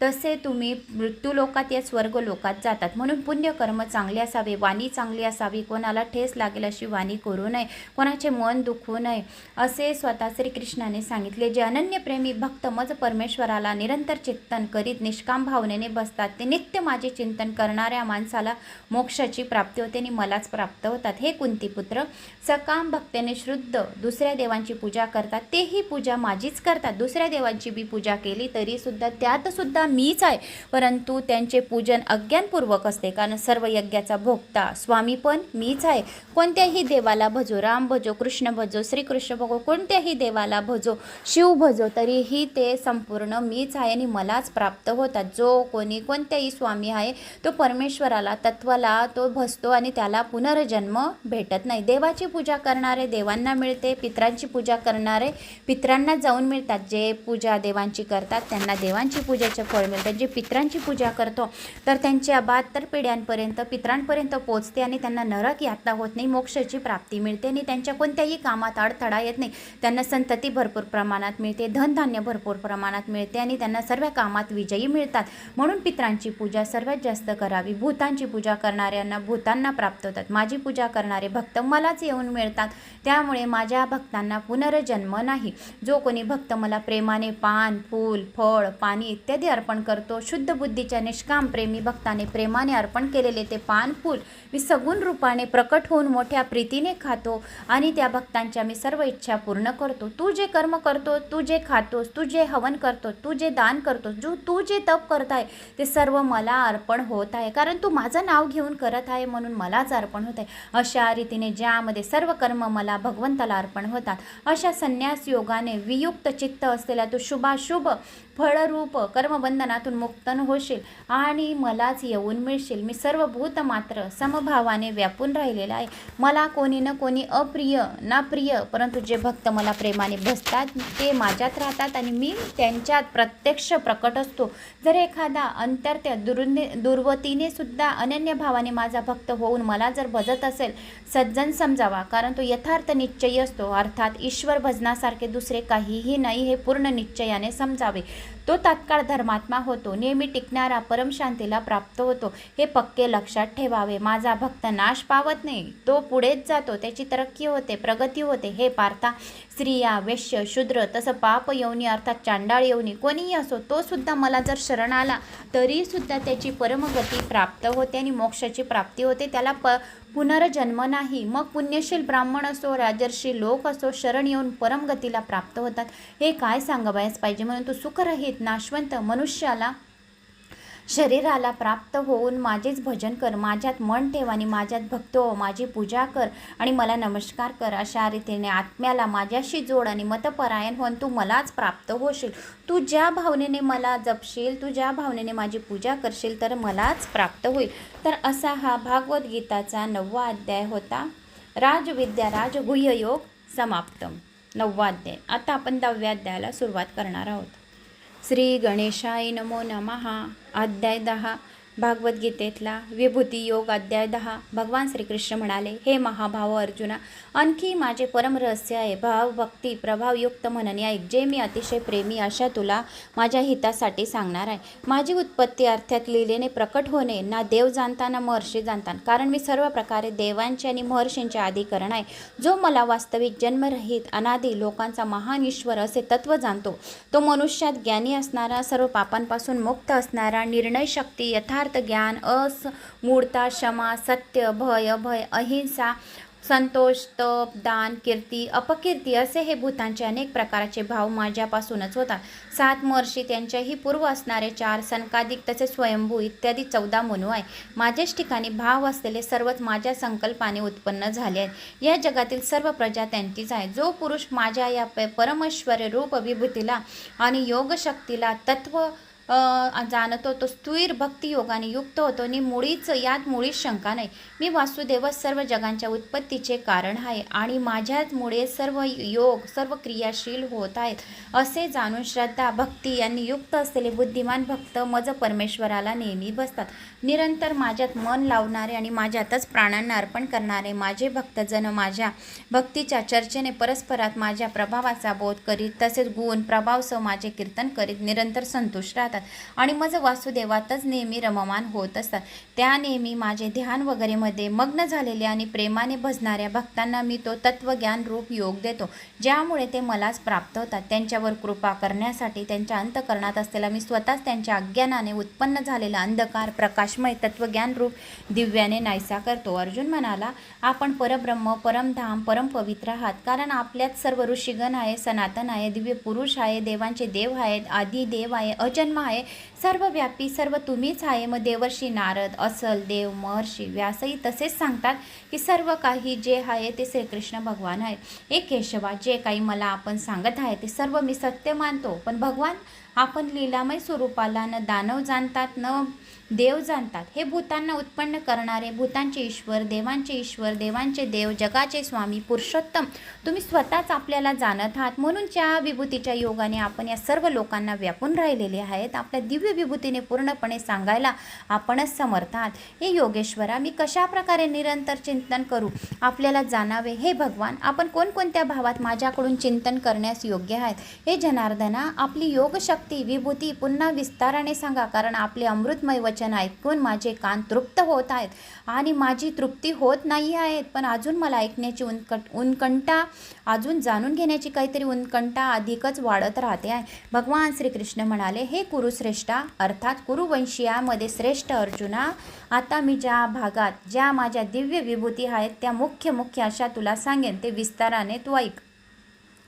तसे तुम्ही मृत्यू लोकात या स्वर्ग लोकात जातात. म्हणून पुण्यकर्म चांगले असावे, वाणी चांगली असावी, कोणाला ठेस लागेल अशी वाणी करू नये, कोणाचे मन दुखवू नये, असे स्वतः श्रीकृष्णाने सांगितले. जे अनन्यप्रेमी भक्त मज परमेश्वराला निरंतर चिंतन करीत निष्काम भावनेने बसतात ते नित्य माझे चिंतन करणाऱ्या माणसाला मोक्षाची प्राप्ती होते आणि मलाच प्राप्त होतात. हे कुंतीपुत्र, सकाम भक्तेने शुद्ध दुसऱ्या देवांची पूजा करतात तेही पूजा माझीच करतात. दुसऱ्या देवांची बी पूजा केली तरी सुद्धा त्यात सुद्धा मीच आहे, परंतु त्यांचे पूजन अज्ञानपूर्वक असते, कारण सर्व यज्ञाचा भोक्ता स्वामी पण मीच आहे. कोणत्याही देवाला भजो, राम भजो, कृष्ण भजो, श्रीकृष्ण भजो, कोणत्याही देवाला भजो, शिव भजो, तरीही ते संपूर्ण मीच आहे आणि मलाच प्राप्त होतात. जो कोणी कोणत्याही स्वामी आहे तो परमेश्वराला तत्वाला तो भजतो आणि त्याला पुनर्जन्म भेटत नाही. देवाची पूजा करणारे देवांना मिळते, पितरांची पूजा करणारे पितरांना जाऊन मिळतात. जे पूजा देवांची करतात त्यांना देवांची पूजेचे फळ मिळतात. जे पितरांची पूजा करतो तर त्यांच्या 72 पिढ्यांपर्यंत पितरांपर्यंत पोचते आणि त्यांना नरक यातना होत नाही, मोक्षाची प्राप्ती मिळते आणि त्यांच्या कोणत्याही कामात अडथळा येत नाही. त्यांना संतती भरपूर प्रमाणात मिळते, धनधान्य भरपूर प्रमाणात मिळते आणि त्यांना सर्व कामात विजयी मिळतात. म्हणून पितरांची पूजा सर्वात जास्त करावी. भूतांची पूजा करणाऱ्यांना भूतांना प्राप्त होतात. माझी पूजा करणारे भक्त मलाच येऊन मिळतात, त्यामुळे माझ्या भक्तांना पुनर्जन्म नाही. जो कोणी भक्त मला प्रेमाने पान, फूल, फळ, पाणी इत्यादी अर्पण करतो, शुद्ध बुद्धीच्या निष्काम प्रेमी भक्ताने प्रेमाने अर्पण केलेले ते पान फूल मी सगुण रूपाने प्रकट होऊन मोठ्या प्रीतीने खातो आणि त्या भक्तांच्या मी सर्व इच्छा पूर्ण करतो. तू जे कर्म करतो, तू जे खातोस, तू जे हवन करतो, तू जे दान करतोस, तू जे तप करताय ते सर्व मला अर्पण होत आहे, कारण तू माझं नाव घेऊन करत आहे म्हणून मलाच अर्पण होत आहे. अशा रीतीने ज्यामध्ये सर्व कर्म मला भगवंताला अर्पण होतात, अशा संन्यास योगाने वियुक्त चित्त असलेला तू शुभाशुभ फळरूप कर्मबंधनातून मुक्तन होशील आणि मलाच येऊन मिळशील. मी सर्व भूत मात्र समभावाने व्यापून राहिलेला आहे. मला कोणी न कोणी अप्रिय ना प्रिय, परंतु जे भक्त मला प्रेमाने भजतात ते माझ्यात राहतात आणि मी त्यांच्यात प्रत्यक्ष प्रकट असतो. जर एखादा अंतर्त्य दुर्वतीने सुद्धा अनन्य भावाने माझा भक्त होऊन मला जर भजत असेल, सज्जन समजावा, कारण तो यथार्थ निश्चयी असतो. अर्थात ईश्वर भजनासारखे दुसरे काहीही नाही हे पूर्ण निश्चयाने समजावे. तो तात्काळ धर्मात्मा होतो, नेहमी टिकणारा परमशांतीला प्राप्त होतो, हे पक्के लक्षात ठेवावे. माझा भक्त नाश पावत नाही, तो पुढेच जातो, त्याची तरक्की होते, प्रगती होते. हे पार्था, स्त्रिया, वैश्य, शूद्र, तसं पाप योनी अर्थात चांडाळ योनी कोणीही असो, तो सुद्धा मला जर शरण आला तरी सुद्धा त्याची परमगती प्राप्त होते आणि मोक्षाची प्राप्ती होते, त्याला पुनर्जन्म नाही. मग पुण्यशील ब्राह्मण असो, राजर्षी लोक असो, शरण येऊन परमगतीला प्राप्त होतात. हे काय सांगावयास पाहिजे. म्हणून तू सुखरहित नाशवंत मनुष्याला शरीराला प्राप्त होऊन माझेच भजन कर, माझ्यात मन ठेव आणि माझ्यात भक्त हो, माझी पूजा कर आणि मला नमस्कार कर. अशा रीतीने आत्म्याला माझ्याशी जोड आणि मतपरायण होऊन तू मलाच प्राप्त होशील. तू ज्या भावनेने मला जपशील, तू ज्या भावनेने माझी पूजा करशील तर मलाच प्राप्त होईल. तर असा हा भागवत गीताचा 9वा अध्याय होता. राजविद्या राजगुह्य योग समाप्तम. 9वा अध्याय. आता आपण 10व्या अध्यायाला सुरुवात करणार आहोत. श्री गणेशाय नमो नमः. अध्याय 10 भागवद्गीतेतला विभूती योग. अध्याय 10. भगवान श्रीकृष्ण म्हणाले, हे महाभाव अर्जुना, आणखी माझे परम रहस्य आहे. भाव भक्ती प्रभावयुक्त म्हणणे ऐक, जे मी अतिशय प्रेमी अशा तुला माझ्या हितासाठी सांगणार आहे. माझी उत्पत्ती अर्थात लीलेने प्रकट होणे ना देव जाणता ना महर्षी जाणतात, कारण मी सर्व प्रकारे देवांचे आणि महर्षींचे आदिकरण आहे. जो मला वास्तविक जन्मरहित अनादी लोकांचा महान ईश्वर असे तत्व जाणतो, तो मनुष्यात ज्ञानी असणारा, सर्व पापांपासून मुक्त असणारा, निर्णय शक्ती, यथार्थ ज्ञान, मूढता, क्षमा, सत्य, भय, अभय, अहिंसा, संतोष, तप, दान, कीर्ती, अपकीर्ती असे हे भूतांचे अनेक प्रकारचे भाव माझ्यापासूनच होतात. 7 महर्षी, त्यांच्याही पूर्व असणारे 4 सनकादिक, तसे स्वयंभू इत्यादी 14 मनु आहे. माझ्याच ठिकाणी भाव असलेले सर्वच माझ्या संकल्पाने उत्पन्न झाले आहेत. या जगातील सर्व प्रजा त्यांचीच आहे. जो पुरुष माझ्या या परमेश्वर रूप विभूतीला आणि योगशक्तीला तत्व जाणतो तो स्थिर भक्ती योगाने युक्त होतो आणि मुळीच शंका नाही. मी वासुदेवच सर्व जगांच्या उत्पत्तीचे कारण आहे आणि माझ्याचमुळे सर्व योग सर्व क्रियाशील होत आहेत असे जाणून श्रद्धा भक्ती यांनी युक्त असलेले बुद्धिमान भक्त मज परमेश्वराला नेहमी बसतात. निरंतर माझ्यात मन लावणारे आणि माझ्यातच प्राणांना अर्पण करणारे माझे भक्तजन माझ्या भक्तीच्या चर्चेने परस्परात माझ्या प्रभावाचा बोध करीत तसेच गुण प्रभावसह माझे कीर्तन करीत निरंतर संतुष्ट राहतात आणि मज वासुदेवातच नेहमी रममान होत असतात. त्या नेहमी माझे ध्यान वगैरे मध्ये मग्न झालेल्या आणि प्रेमाने भजणाऱ्या भक्तांना मी तो तत्वज्ञान रूप योग देतो, ज्यामुळे ते मलाच प्राप्त होतात. त्यांच्यावर कृपा करण्यासाठी त्यांच्या अंतःकरणात असलेला मी स्वतःच त्यांच्या अज्ञानाने उत्पन्न झालेला अंधकार प्रकाशमय तत्वज्ञान रूप दिव्याने नाहीसा करतो. अर्जुन म्हणाला, आपण परब्रह्म परमधाम परमपवित्र आहात, कारण आपल्यात सर्व ऋषीगण आहे, सनातन आहे, दिव्य पुरुष आहे, देवांचे देव आहेत, आदी देव आहे, अजन्म आहे, सर्वव्यापी सर्व तुम्हीच आहे. मग देवर्षी नारद असल देव महर्षी व्यासही तसेच सांगतात की सर्व काही जे आहे ते श्रीकृष्ण भगवान आहे. हे केशवा, जे काही मला आपण सांगत आहे ते सर्व मी सत्य मानतो, पण भगवान आपण लीलामय स्वरूपाला न दानव जाणतात न देव जाणतात. हे भूतांना उत्पन्न करणारे भूतांचे ईश्वर देवांचे देव जगाचे स्वामी पुरुषोत्तम तुम्ही स्वतःच आपल्याला जाणत आहात, म्हणून ज्या विभूतीच्या योगाने आपण या सर्व लोकांना व्यापून राहिलेले आहेत आपल्या दिव्य विभूतीने पूर्णपणे सांगायला आपणच समर्थ आहात. हे योगेश्वरा, मी कशा प्रकारे निरंतर चिंतन करू आपल्याला जाणावे. हे भगवान, आपण कोणकोणत्या भावात माझ्याकडून चिंतन करण्यास योग्य आहेत. हे जनार्दना, आपली योगशक्ती विभूती पुन्हा विस्ताराने सांगा, कारण आपले अमृतमय वचन ऐकून माझे कान तृप्त होत आहेत आणि माझी तृप्ती होत नाही आहेत, पण अजून मला ऐकण्याची उत्कंठा अजून जाणून घेण्याची काहीतरी उत्कंठा अधिकच वाढत राहते आहे. भगवान श्रीकृष्ण म्हणाले, हे कुरुश्रेष्ठा अर्थात कुरुवंशीयामध्ये श्रेष्ठ अर्जुना, आता मी ज्या भागात ज्या माझ्या दिव्य विभूती आहेत त्या मुख्य अशा तुला सांगेन, ते विस्ताराने तू ऐक.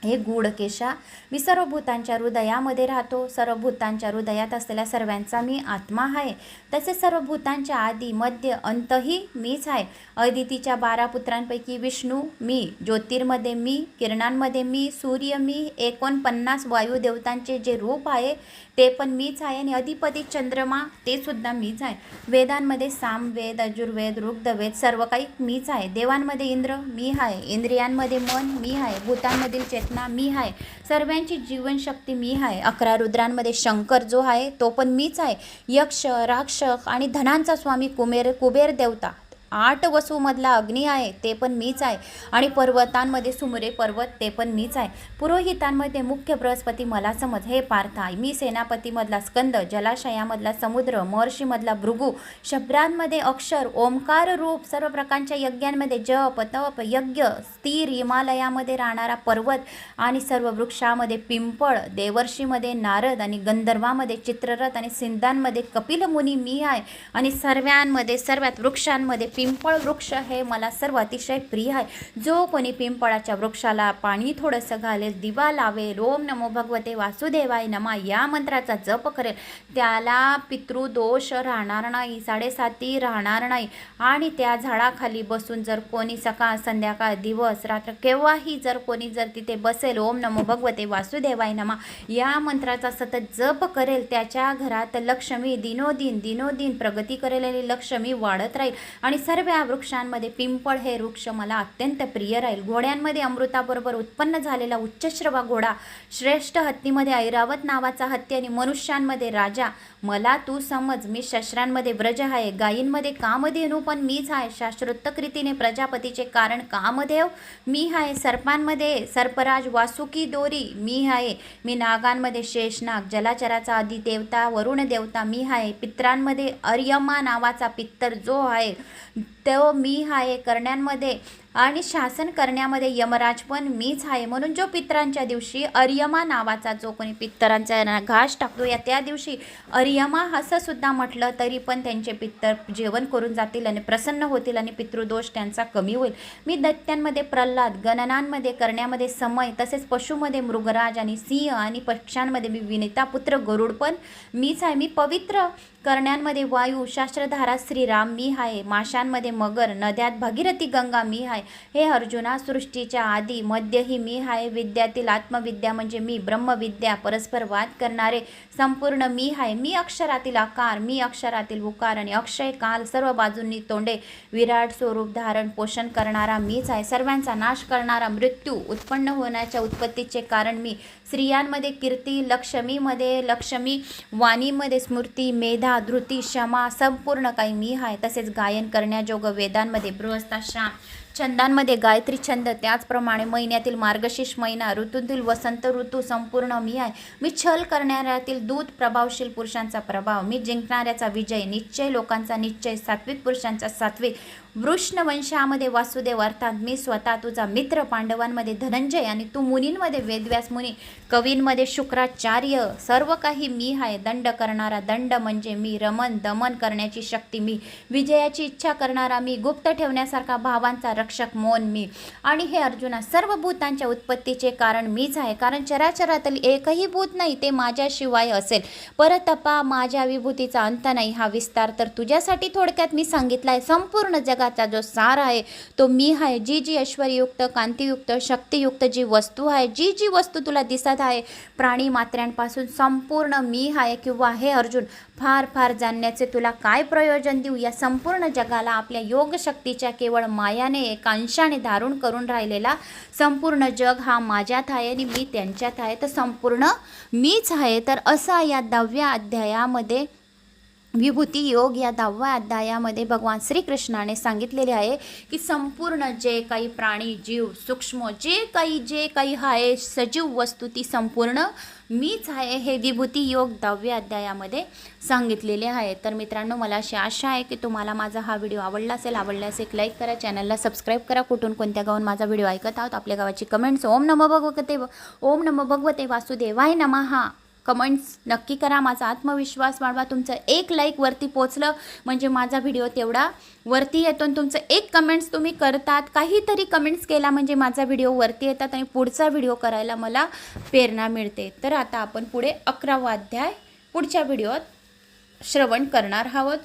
हे गूढकेशा, मी सर्व भूतांच्या हृदयामध्ये राहतो, सर्व भूतांच्या हृदयात असलेल्या सर्वांचा मी आत्मा आहे, तसेच सर्व भूतांच्या आदी मध्य अंतही मीच आहे. अदितीच्या 12 पुत्रांपैकी विष्णू मी, ज्योतिर्मध्ये मी, किरणांमध्ये मी, सूर्य मी, 49 वायुदेवतांचे जे रूप आहे ते पण मीच आहे आणि अधिपती चंद्रमा ते सुद्धा मीच आहे. वेदांमध्ये सामवेद यजुर्वेद ऋग्वेद सर्व काही मीच आहे. देवांमध्ये इंद्र मी आहे, इंद्रियांमध्ये मन मी आहे, भूतांमधील चेतना मी आहे, सर्वांची जीवनशक्ती मी आहे. 11 रुद्रांमध्ये शंकर जो आहे तो पण मीच आहे. यक्ष राक्षस आणि धनांचा स्वामी कुबेर देवता, 8 वसूमधला अग्नी आहे ते पण मीच आहे आणि पर्वतांमध्ये सुमरे पर्वत ते पण मीच आहे. पुरोहितांमध्ये मुख्य बृहस्पती मला समज. हे पार्था, मी सेनापतीमधला स्कंद, जलाशयामधला समुद्र, महर्षीमधला भृगू, शब्दांमध्ये अक्षर, ओंकार रूप, सर्व प्रकारच्या यज्ञांमध्ये जप तप यज्ञ, स्थिर हिमालयामध्ये राहणारा पर्वत आणि सर्व वृक्षामध्ये पिंपळ, देवर्षीमध्ये नारद आणि गंधर्वामध्ये चित्ररथ आणि सिंधांमध्ये कपिल मुनी मी आहे आणि सर्वात वृक्षांमध्ये पिंपळ वृक्ष हे मला सर्व अतिशय प्रिय आहे. जो कोणी पिंपळाच्या वृक्षाला पाणी थोडंसं घालेल, दिवा लावेल, ओम नमो भगवते वासुदेवाय नमा या मंत्राचा जप करेल, त्याला पितृदोष राहणार नाही, 7.5 राहणार नाही. आणि त्या झाडाखाली बसून जर कोणी सकाळ संध्याकाळ दिवस रात्र केव्हाही जर कोणी तिथे बसेल, ओम नमो भगवते वासुदेवाय नमा या मंत्राचा सतत जप करेल, त्याच्या घरात लक्ष्मी दिनोदिन प्रगती करेलेली लक्ष्मी वाढत राहील. आणि सर्व वृक्षांमध्ये पिंपळ हे वृक्ष मला अत्यंत प्रिय राहील. घोड्यांमध्ये अमृताबरोबर उत्पन्न झालेला उच्चश्रवा घोडा, श्रेष्ठ हत्तीमध्ये ऐरावत नावाचा हत्ती आणि मनुष्यांमध्ये राजा मला तू समज. मी शस्त्रांमध्ये व्रज आहे, गायींमध्ये कामधेनू पण मीच आहे, शास्त्रोक्त रीतीने प्रजापतीचे कारण कामदेव मी आहे, सर्पांमध्ये सर्पराज वासुकी दोरी मी आहे, मी नागांमध्ये शेषनाग, जलाचराचा आदी देवता वरुण देवता मी आहे, पित्रांमध्ये अर्यमा नावाचा पित्तर जो आहे तो मी आहे, करण्यांमध्ये आणि शासन करण्यामध्ये यमराज पण मीच आहे. म्हणून जो पितरांच्या दिवशी अर्यमा नावाचा जो कोणी पितरांचा घास टाकतो या त्या दिवशी अर्यमा असं सुद्धा म्हटलं तरी पण त्यांचे पित्तर जेवण करून जातील आणि प्रसन्न होतील आणि पितृदोष त्यांचा कमी होईल. मी दैत्यांमध्ये प्रल्हाद, गणनांमध्ये करण्यामध्ये समय, तसेच पशुमध्ये मृगराज आणि सिंह आणि पक्ष्यांमध्ये मी विनिता पुत्र गरुड पण मीच आहे. मी पवित्र करण्यांमध्ये वायू, शास्त्रधारा श्रीराम मी आहे, माशांमध्ये समुद्रामध्ये मगर, नद्यात भागीरथी गंगा मी आहे. हे अर्जुना, सृष्टीच्या आधी मध्यही मी आहे. विद्यातील आत्मविद्या म्हणजे मी, ब्रह्मविद्या परस्पर वाद करणारे संपूर्ण मी आहे. मी अक्षरातील आकार, मी अक्षरातील उकार आणि अक्षय काल, सर्व बाजूंनी तोंडे, विराट स्वरूप धारण पोषण करणारा मीच आहे. सर्वांचा नाश करणारा, मृत्यू उत्पन्न होण्याच्या उत्पत्तीचे कारण मी. स्त्रियांमध्ये कीर्ती, लक्ष्मीमध्ये लक्ष्मी, वाणीमध्ये स्मृती, मेधा, धृती, क्षमा, संपूर्ण काही मी आहे. तसेच गायन करण्याजोगं वेदांमध्ये बृहस्पतिश्राम, छंदांमध्ये गायत्री छंद, त्याचप्रमाणे महिन्यातील मार्गशीर्ष महिना, ऋतूतील वसंत ऋतू संपूर्ण मी आहे. मी छल करणाऱ्यातील दूत, प्रभावशील पुरुषांचा प्रभाव, मी जिंकणाऱ्याचा विजय, निश्चय लोकांचा निश्चय, सात्विक पुरुषांचा सात्विक, वृष्णवंशामध्ये वासुदेव अर्थात मी स्वतः तुझा मित्र, पांडवांमध्ये धनंजय आणि तू मुनींमध्ये वेदव्यास मुनी, कवींमध्ये शुक्राचार्य, सर्व काही मी आहे. दंड करणारा दंड म्हणजे मी, रमन दमन करण्याची शक्ती मी, विजयाची इच्छा करणारा मी, गुप्त ठेवण्यासारखा भावांचा रक्षक मौन मी. आणि हे अर्जुना, सर्व भूतांच्या उत्पत्तीचे कारण मीच आहे. कारण चराचरातील एकही भूत नाही ते माझ्याशिवाय असेल. परतपा, माझ्या विभूतीचा अंत नाही. हा विस्तार तर तुझ्यासाठी थोडक्यात मी सांगितला आहे. संपूर्ण जगाचा जो सार आहे तो मी आहे. जी जी ऐश्वर्युक्त, कांतियुक्त, शक्तियुक्त जी वस्तू आहे, जी जी वस्तू तुला दिसत आहे, प्राणी मात्र्यांपासून संपूर्ण मी आहे. किंवा हे अर्जुन, फार फार जाणण्याचे तुला काय प्रयोजन देऊ. या संपूर्ण जगाला आपल्या योग शक्तीच्या केवळ मायाने एका अंशाने धारण करून राहिलेला संपूर्ण जग हा माझ्यात आहे आणि मी त्यांच्यात आहे. तर संपूर्ण मीच आहे. तर असा या 10व्या अध्यायामध्ये विभूती योग या 10व्या अध्यायामध्ये भगवान श्रीकृष्णाने सांगितलेले आहे की संपूर्ण जे काही प्राणी, जीव, सूक्ष्म जे काही आहे सजीव वस्तू ती संपूर्ण मीच आहे. हे विभूती योग 10व्या अध्यायामध्ये सांगितलेले आहे. तर मित्रांनो, मला अशी आशा आहे की तुम्हाला माझा हा व्हिडिओ आवडला असेल. एक लाईक करा, चॅनलला सबस्क्राईब करा. कुठून कोणत्या गावात माझा व्हिडिओ ऐकत आहोत आपल्या गावाची कमेंट्स ओम नमो भगवते वासुदेवाय नमः कमेंट्स नक्की करा. माझा आत्मविश्वास वाढवा. तुमचं एक लाईक वरती पोचलं म्हणजे माझा व्हिडिओ तेवढा वरती येतो. आणि तुमचं एक कमेंट्स तुम्ही करतात, काहीतरी कमेंट्स केला म्हणजे माझा व्हिडिओ वरती येतात आणि पुढचा व्हिडिओ करायला मला प्रेरणा मिळते. तर आता आपण पुढे 11वा अध्याय पुढच्या व्हिडिओत श्रवण करणार आहोत.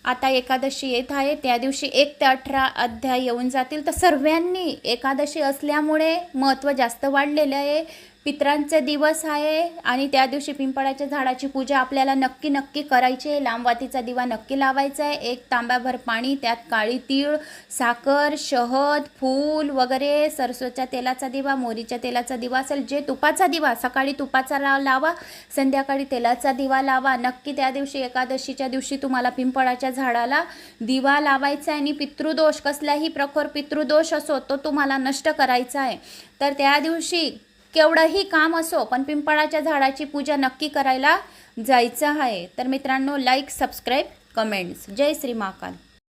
आता एकादशी येत आहे, त्या दिवशी 1 ते 18 अध्याय येऊन जातील. तर सर्वांनी एकादशी असल्यामुळे महत्त्व जास्त वाढलेलं आहे. पितरांचे दिवस आहे आणि त्या दिवशी पिंपळाच्या झाडाची पूजा आपल्याला नक्की करायची आहे. लांबवातीचा दिवा नक्की लावायचा आहे. 1 तांब्याभर पाणी, त्यात काळी तीळ, साखर, शहद, फूल वगैरे, सरसोच्या तेलाचा दिवा, मोहरीच्या तेलाचा दिवा असेल, जे तुपाचा दिवा, सकाळी तुपाचा लावा, संध्याकाळी तेलाचा दिवा लावा. नक्की त्या दिवशी एकादशीच्या दिवशी तुम्हाला पिंपळाच्या झाडाला दिवा लावायचा आहे. आणि पितृदोष, कसलाही प्रखर पितृदोष असो तो तुम्हाला नष्ट करायचा आहे. तर त्या दिवशी केवढंही काम असो पण पिंपळाच्या झाडाची पूजा नक्की करायला जायचं आहे. तर मित्रांनो, लाईक, सबस्क्राईब, कमेंट्स. जय श्री महाकाल.